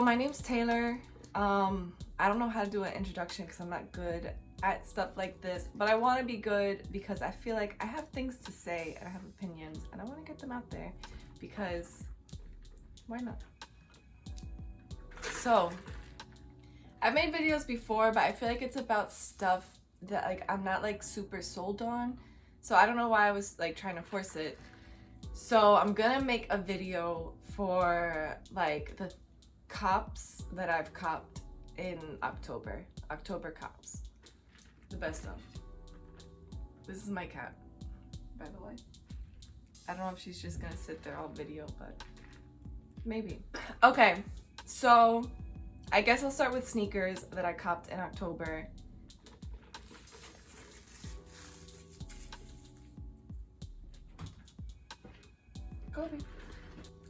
my name's Taylor. I don't know how to do an introduction because I'm not good at stuff like this, but I want to be good because I feel like I have things to say and I have opinions and I want to get them out there because why not? So I've made videos before, but I feel like it's about stuff that like I'm not like super sold on, so I don't know why I was like trying to force it. So I'm gonna make a video for like the cops that I've copped in October cops, the best of. This is my cat, by the way. I don't know if she's just gonna sit there all video, but maybe. Okay, so I guess I'll start with sneakers that I copped in October. Kobe.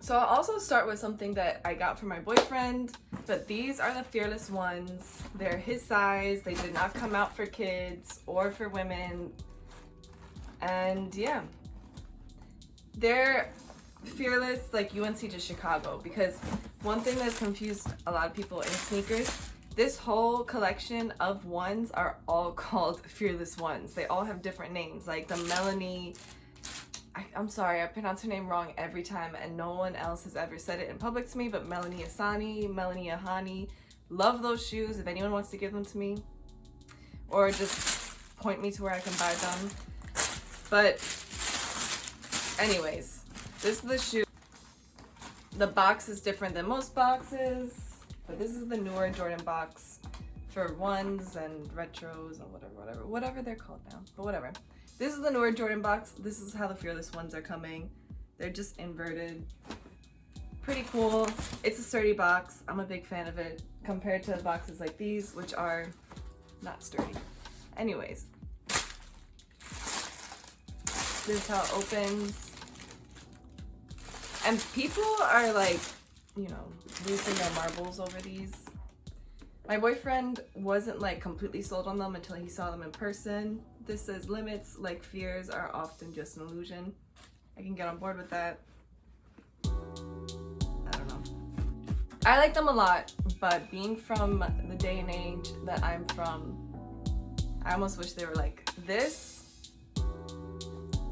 So I'll also start with something that I got from my boyfriend, but these are the Fearless ones. They're his size. They did not come out for kids or for women. And yeah, they're Fearless like UNC to Chicago, because one thing that's confused a lot of people in sneakers, this whole collection of ones are all called Fearless ones. They all have different names, like the Melanie, I'm sorry, I pronounce her name wrong every time and no one else has ever said it in public to me, but Melanie Asani, Melanie Ahani. Love those shoes. If anyone wants to give them to me or just point me to where I can buy them. But anyways, this is the shoe. The box is different than most boxes, but this is the newer Jordan box for ones and retros and whatever they're called now, but whatever. This is the newer Jordan box. This is how the Fearless ones are coming. They're just inverted. Pretty cool. It's a sturdy box. I'm a big fan of it compared to boxes like these, which are not sturdy. Anyways, this is how it opens. And people are like, you know, losing their marbles over these. My boyfriend wasn't like completely sold on them until he saw them in person. This says limits like fears are often just an illusion. I can get on board with that. I don't know. I like them a lot, but being from the day and age that I'm from, I almost wish they were like this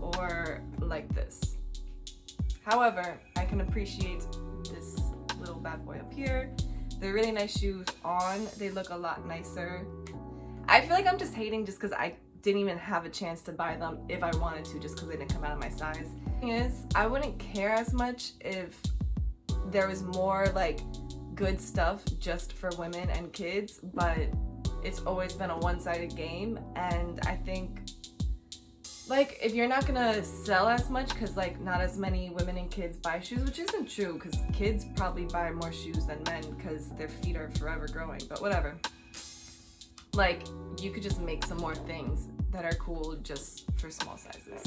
or like this. However, I can appreciate this little bad boy up here. They're really nice shoes on. They look a lot nicer. I feel like I'm just hating just because I didn't even have a chance to buy them if I wanted to, just because they didn't come out of my size. The thing is, I wouldn't care as much if there was more like good stuff just for women and kids, but it's always been a one-sided game. And I think like if you're not gonna sell as much because like not as many women and kids buy shoes, which isn't true because kids probably buy more shoes than men because their feet are forever growing, but whatever. Like you could just make some more things that are cool just for small sizes.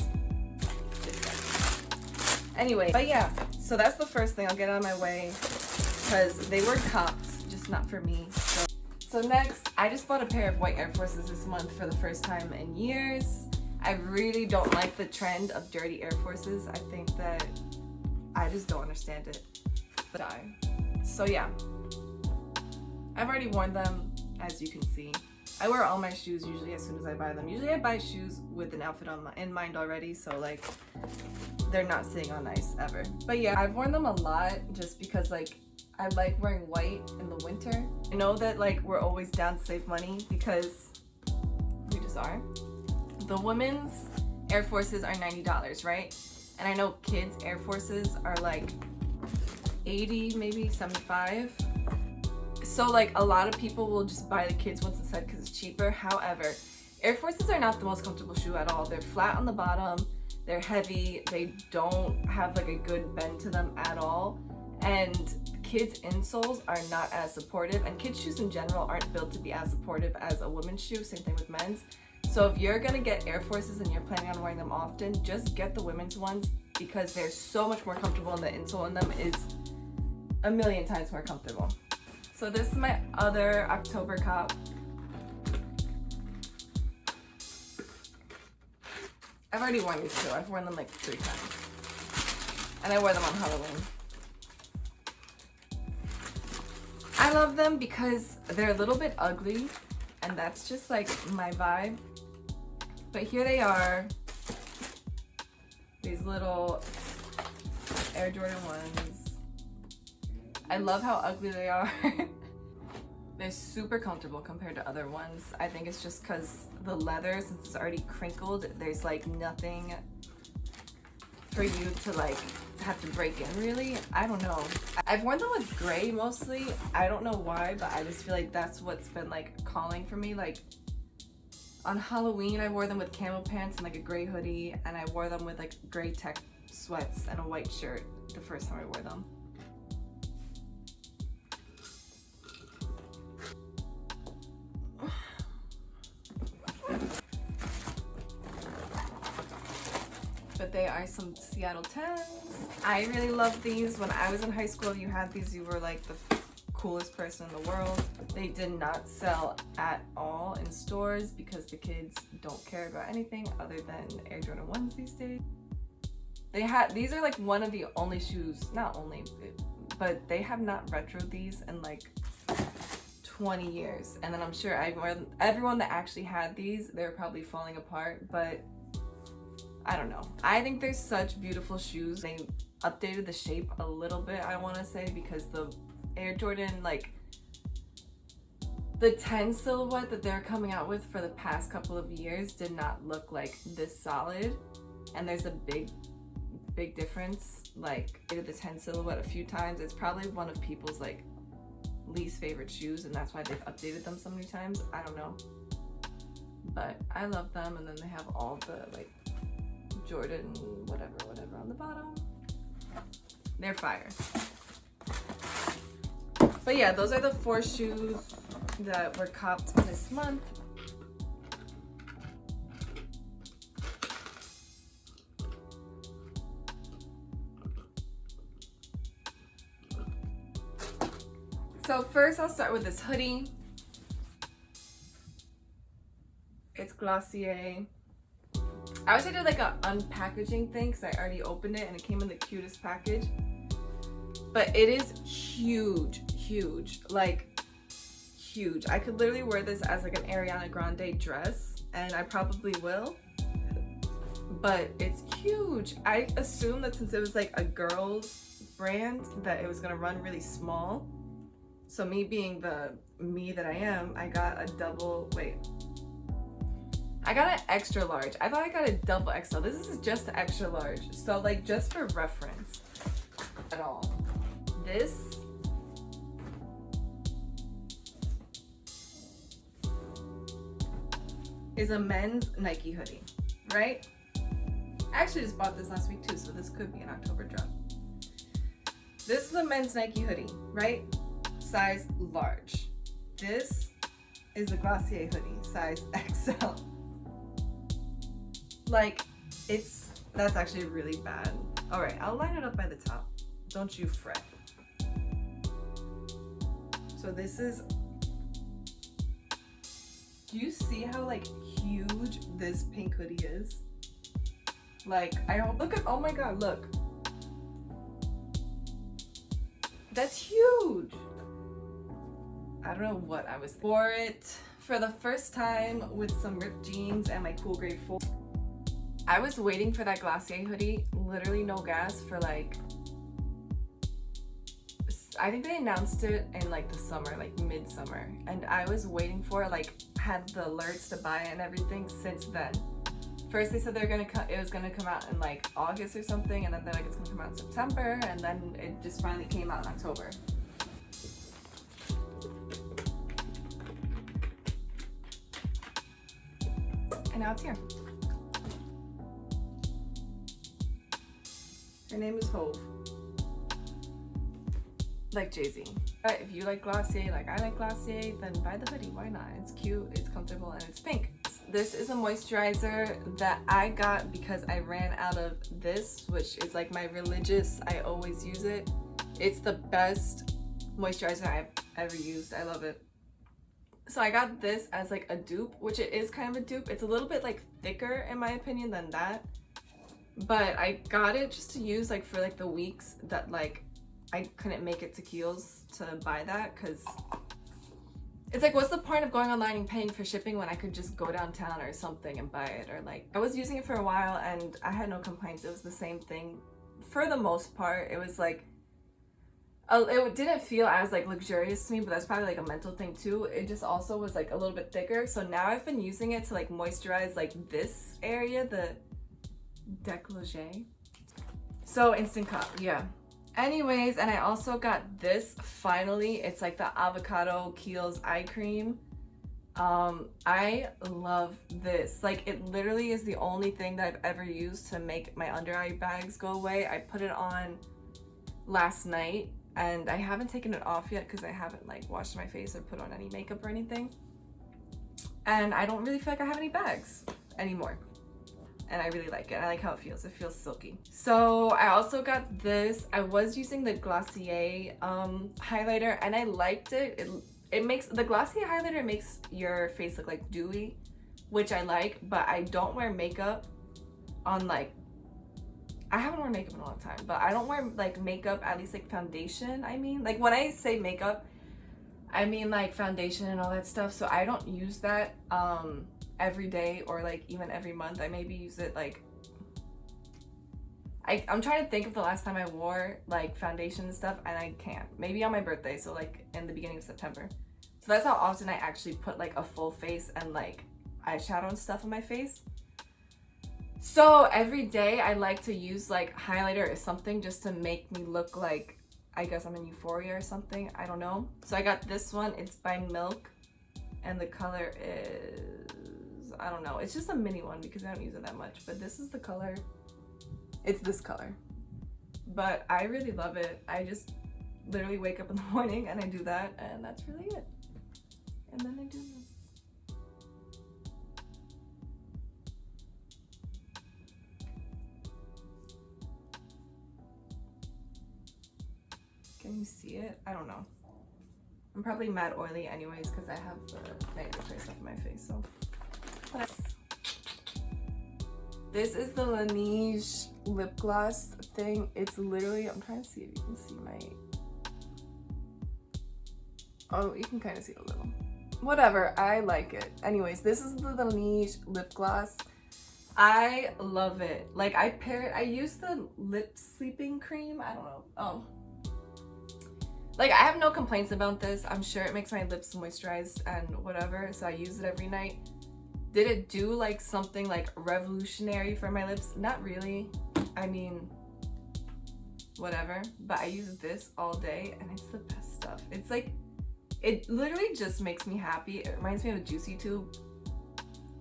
Anyway, but yeah, so that's the first thing. I'll get out of my way because they were cops, just not for me. So next, I just bought a pair of white Air Forces this month for the first time in years. I really don't like the trend of dirty Air Forces. I think that I just don't understand it. But so yeah, I've already worn them, as you can see. I wear all my shoes usually as soon as I buy them. Usually I buy shoes with an outfit in mind already, so like they're not sitting on ice ever. But yeah, I've worn them a lot just because like I like wearing white in the winter. I know that like we're always down to save money because we just are. The women's Air Forces are $90, right? And I know kids' Air Forces are like 80, maybe 75. So like a lot of people will just buy the kids ones instead because it's cheaper. However, Air Forces are not the most comfortable shoe at all. They're flat on the bottom, they're heavy, they don't have like a good bend to them at all. And kids' insoles are not as supportive, and kids' shoes in general aren't built to be as supportive as a woman's shoe, same thing with men's. So if you're gonna get Air Forces and you're planning on wearing them often, just get the women's ones because they're so much more comfortable and the insole in them is a million times more comfortable. So this is my other October cop. I've already worn these too. I've worn them like 3 times. And I wear them on Halloween. love them because they're a little bit ugly, and that's just like my vibe. But here they are, these little Air Jordan 1s. I love how ugly they are. They're super comfortable compared to other ones. I think it's just because the leather, since it's already crinkled, there's like nothing for you to like have to break in really. I don't know. I've worn them with gray mostly. I don't know why, but I just feel like that's what's been like calling for me. Like on Halloween, I wore them with camo pants and like a gray hoodie, and I wore them with like gray tech sweats and a white shirt the first time I wore them. But they are some Seattle 10s. I really love these. When I was in high school, you had these, you were like the coolest person in the world. They did not sell at all in stores because the kids don't care about anything other than Air Jordan 1s these days. These are like one of the only shoes, not only, but they have not retroed these in like 20 years. And then I'm sure everyone that actually had these, they're probably falling apart, but I don't know. I think they're such beautiful shoes. They updated the shape a little bit, I want to say, because the Air Jordan, like the 10 silhouette that they're coming out with for the past couple of years did not look like this solid. And there's a big difference. Like I did the 10 silhouette a few times. It's probably one of people's like least favorite shoes, and that's why they've updated them so many times. I don't know. But I love them, and then they have all the like Jordan whatever on the bottom. They're fire. But yeah, those are the 4 shoes that were copped this month. So first I'll start with this hoodie. It's Glossier. I wish I did like an unpackaging thing because I already opened it and it came in the cutest package. But it is huge, like huge. I could literally wear this as like an Ariana Grande dress, and I probably will. But it's huge. I assumed that since it was like a girl's brand that it was gonna run really small. So me being the me that I am, I got a I got an extra large. I thought I got a double XL. This is just the extra large. So like just for reference at all. This is a men's Nike hoodie, right? I actually just bought this last week too, so this could be an October drop. This is a men's Nike hoodie, right? Size large. This is a Glossier hoodie, size XL. Like, that's actually really bad. All right, I'll line it up by the top. Don't you fret. So this is, do you see how like huge this pink hoodie is? Like, oh my God, look. That's huge. I don't know what I was wore it for the first time with some ripped jeans and my Cool Grade 4. I was waiting for that Glossier hoodie, literally no gas, for like, I think they announced it in like the summer, like mid-summer, and I was waiting for it, like had the alerts to buy it and everything since then. First they said it was gonna come out in like August or something, and then they're like it's gonna come out in September, and then it just finally came out in October. And now it's here. Her name is Hove. Like Jay-Z. If you like Glossier, like I like Glossier, then buy the hoodie. Why not? It's cute, it's comfortable, and it's pink. This is a moisturizer that I got because I ran out of this, which is like my religious, I always use it. It's the best moisturizer I've ever used. I love it. So I got this as like a dupe, which it is kind of a dupe. It's a little bit like thicker in my opinion than that. But I got it just to use like for like the weeks that like I couldn't make it to Kiehl's to buy that because it's like, what's the point of going online and paying for shipping when I could just go downtown or something and buy it? Or like, I was using it for a while and I had no complaints. It was the same thing for the most part. It was like, it didn't feel as like luxurious to me, but that's probably like a mental thing too. It just also was like a little bit thicker. So now I've been using it to like moisturize like this area, the décolleté. So Instant Cup, yeah. Anyways, and I also got this finally. It's like the avocado Kiehl's eye cream. I love this. Like, it literally is the only thing that I've ever used to make my under eye bags go away. I put it on last night and I haven't taken it off yet because I haven't like washed my face or put on any makeup or anything. And I don't really feel like I have any bags anymore. And I really like it. I like how it feels. It feels silky. So I also got this. I was using the Glossier highlighter and I liked it. It makes the Glossier highlighter makes your face look like dewy, which I like, but I don't wear makeup on like, I haven't worn makeup in a long time, but I don't wear like makeup, at least like foundation. I mean, like when I say makeup, I mean like foundation and all that stuff. So I don't use that every day or like even every month. I maybe use it like, I'm trying to think of the last time I wore like foundation and stuff and I can't. Maybe on my birthday, so like in the beginning of September. So that's how often I actually put like a full face and like eyeshadow and stuff on my face. So every day I like to use like highlighter or something just to make me look like, I guess I'm in Euphoria or something, I don't know. So I got this one, it's by Milk and the color is, I don't know, it's just a mini one because I don't use it that much, but this is the color. It's this color, but I really love it. I just literally wake up in the morning and I do that, and that's really it. And then I do this. Can you see it? I don't know. I'm probably mad oily anyways because I have the negative trace off my face, so. This is the Laneige lip gloss thing. It's literally, I'm trying to see if you can see my, oh, you can kind of see a little. Whatever, I like it. Anyways, this is the Laneige lip gloss. I love it. Like I use the lip sleeping cream. I don't know. Oh. Like I have no complaints about this. I'm sure it makes my lips moisturized and whatever. So I use it every night. Did it do like something like revolutionary for my lips? Not really. I mean, whatever. But I use this all day and it's the best stuff. It's like, it literally just makes me happy. It reminds me of a Juicy Tube.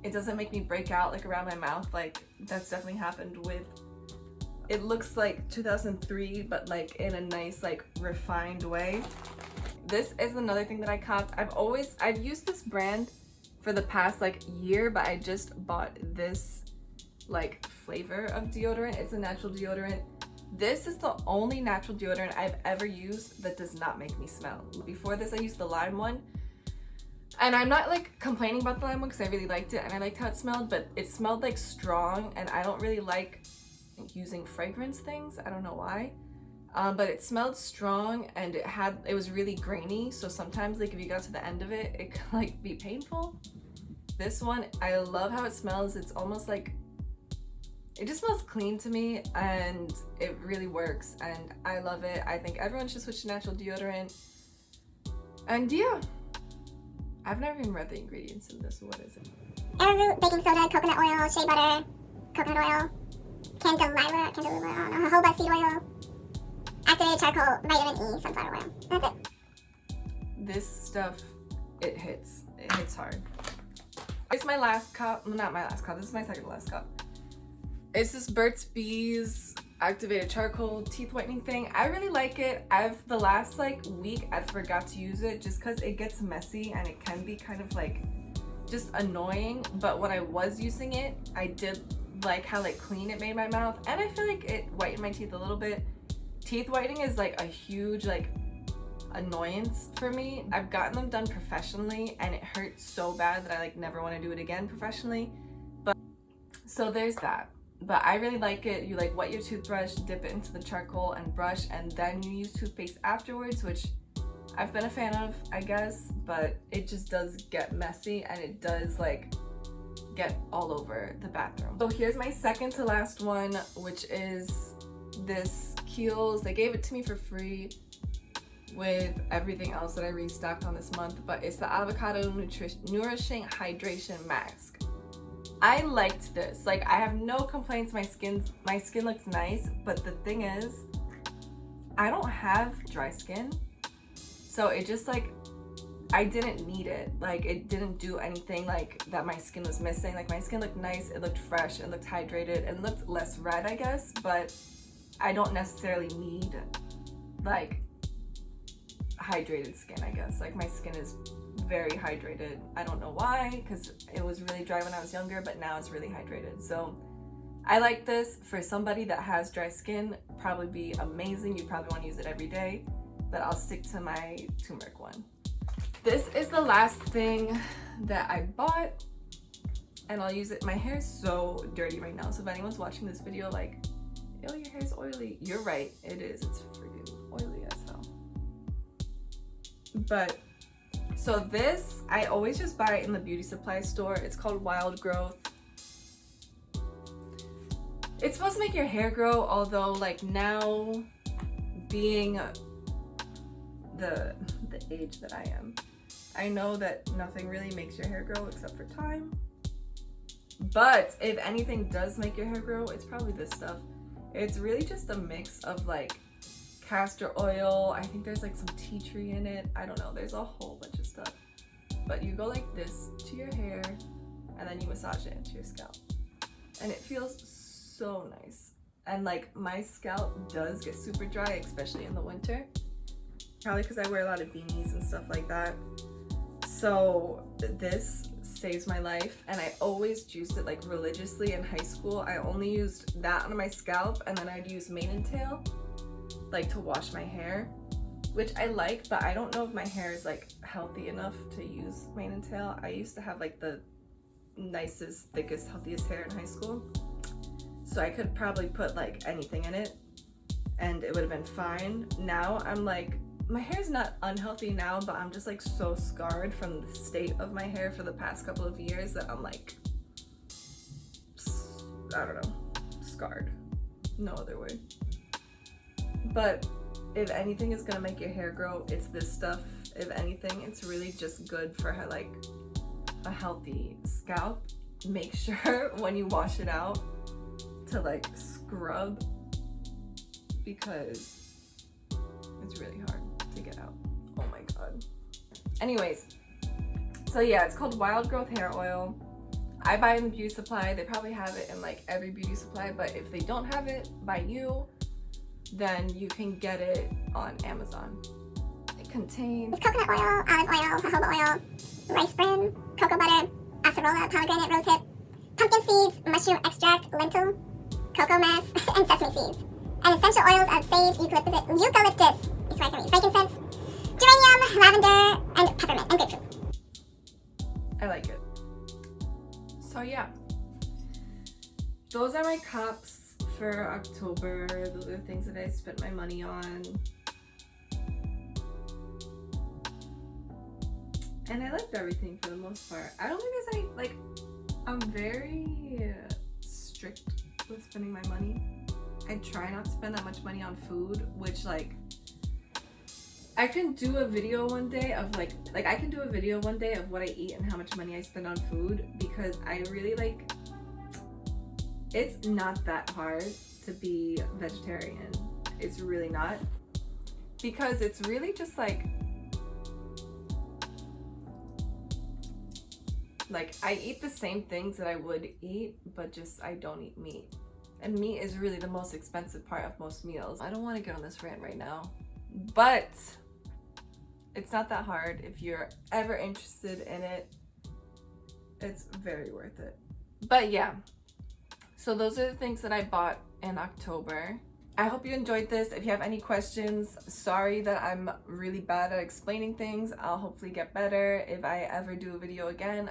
It doesn't make me break out like around my mouth. Like that's definitely happened with, it looks like 2003, but like in a nice like refined way. This is another thing that I copped. I've used this brand for the past like year, but I just bought this like flavor of deodorant. It's a natural deodorant. This is the only natural deodorant I've ever used that does not make me smell. Before this I used the lime one, and I'm not like complaining about the lime one because I really liked it and I liked how it smelled, but it smelled like strong and I don't really like using fragrance things. I don't know why. But it smelled strong and it was really grainy, so sometimes like if you got to the end of it, it could like be painful. This one, I love how it smells. It's almost like, it just smells clean to me and it really works and I love it. I think everyone should switch to natural deodorant. And yeah, I've never even read the ingredients in this. What is it? Arrowroot, baking soda, coconut oil, shea butter, coconut oil, candelilla, I don't know, jojoba seed oil, activated charcoal, vitamin E, sunflower oil. That's it. This stuff, it hits hard. It's my last cup, not my last cup, this is my second to last cup. It's this Burt's Bees activated charcoal teeth whitening thing. I really like it. The last like week I forgot to use it just because it gets messy and it can be kind of like just annoying, but when I was using it, I did like how like clean it made my mouth, and I feel like it whitened my teeth a little bit. Teeth whitening is like a huge like annoyance for me. I've gotten them done professionally and it hurts so bad that I like never want to do it again professionally. But so there's that. but I really like it. You like wet your toothbrush, dip it into the charcoal and brush, and then you use toothpaste afterwards, which I've been a fan of, I guess, but it just does get messy and it does like get all over the bathroom. So here's my second to last one, which is this Kiehl's. They gave it to me for free with everything else that I restocked on this month, but it's the Avocado Nourishing Hydration Mask. I liked this. Like, I have no complaints. My skin looks nice, but the thing is, I don't have dry skin, so it just like, I didn't need it. Like, it didn't do anything like that my skin was missing. Like, my skin looked nice, it looked fresh, it looked hydrated, it looked less red, I guess, but I don't necessarily need like hydrated skin, I guess. Like, my skin is very hydrated. I don't know why, because it was really dry when I was younger, but now it's really hydrated. So I like this. For somebody that has dry skin, probably be amazing. You probably want to use it every day, but I'll stick to my turmeric one. This is the last thing that I bought, and I'll use it. My hair is so dirty right now, so if anyone's watching this video like, oh, your hair's oily, you're right, it is. It's freaking oily as hell. But so this, I always just buy it in the beauty supply store. It's called Wild Growth. It's supposed to make your hair grow, although like now, being the age that I am, I know that nothing really makes your hair grow except for time. But if anything does make your hair grow, it's probably this stuff. It's really just a mix of like castor oil. I think there's like some tea tree in it. I don't know. There's a whole bunch of stuff. But you go like this to your hair and then you massage it into your scalp. And it feels so nice. And like, my scalp does get super dry, especially in the winter. Probably because I wear a lot of beanies and stuff like that. So this saves my life, and I always used it like religiously in high school. I only used that on my scalp, and then I'd use mane and tail like to wash my hair, which I like, but I don't know if my hair is like healthy enough to use mane and tail. I used to have like the nicest, thickest, healthiest hair in high school, so I could probably put like anything in it and it would have been fine. Now I'm like, my hair is not unhealthy now, but I'm just like so scarred from the state of my hair for the past couple of years that I'm like, I don't know, scarred. No other word. But if anything is gonna make your hair grow, it's this stuff. If anything, it's really just good for like a healthy scalp. Make sure when you wash it out to like scrub, because it's really hard to get out. Oh my god. Anyways, so yeah, it's called Wild Growth Hair Oil. I buy it in the beauty supply. They probably have it in like every beauty supply, but if they don't have it by you, then you can get it on Amazon. It contains coconut oil, olive oil, jojoba oil, rice bran, cocoa butter, acerola, pomegranate, rosehip, pumpkin seeds, mushroom extract, lentil, cocoa mass, and sesame seeds. And essential oils of sage, eucalyptus, is what I can read, frankincense, geranium, lavender, and peppermint, and grapefruit. I like it. So yeah, those are my cups for October. Those are things that I spent my money on. And I liked everything for the most part. I don't think I'm very strict with spending my money. I try not to spend that much money on food, which like, I can do a video one day of I can do a video one day of what I eat and how much money I spend on food, because I really like, it's not that hard to be vegetarian. It's really not, because it's really just like I eat the same things that I would eat, but just I don't eat meat. And meat is really the most expensive part of most meals. I don't want to get on this rant right now, but it's not that hard. If you're ever interested in it, it's very worth it. But yeah, so those are the things that I bought in October. I hope you enjoyed this. If you have any questions, sorry that I'm really bad at explaining things. I'll hopefully get better if I ever do a video again.